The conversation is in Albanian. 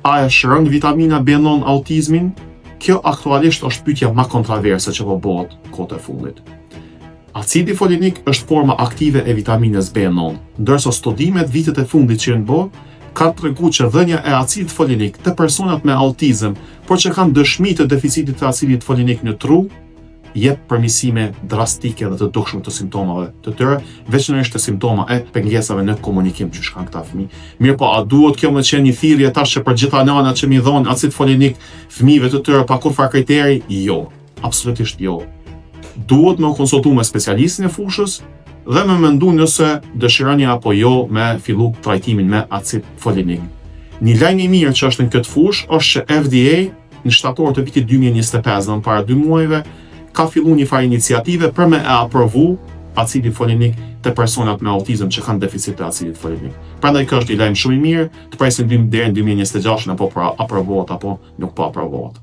A e shëron vitamina B9 autizmin? Kjo aktualisht është pyetja më kontroverse që po bëhet kohët e fundit. Acidi folinik është forma aktive e vitaminës B9, ndërsa studimet vitet e fundit që janë bërë kanë treguar që dhënia e acidit folinik të personat me autizëm, por që kanë dëshmi të deficitit të acidit folinik në tru, jep përmirësime drastike dhe të dukshme të simptomave të tyre, veçanërisht të simptoma e pengesave në komunikim që kanë këta fëmijë. Mirë po, a duhet kjo më qenë një thirrje tash që për gjitha nënat që mi dhon acid folinik fëmijëve të tyre pa kurrë kriteri? Jo, absolutisht jo. Duhet me konsultu me specialistin e fushës dhe me mendu nëse dëshironi apo jo me fillu trajtimin me acid folinik. Një lajm i mirë që është në këtë fushë është që FDA në shtator të vitit 2025, dhe në para 2 muajve, ka fillu një farë iniciative për me e aprovu acidin folinik të personat me autizëm që kanë deficit të acidit folinik. Prandaj kjo është një lajm shumë i mirë, të presim deri në 2026 apo aprovohet apo nuk po aprovohet.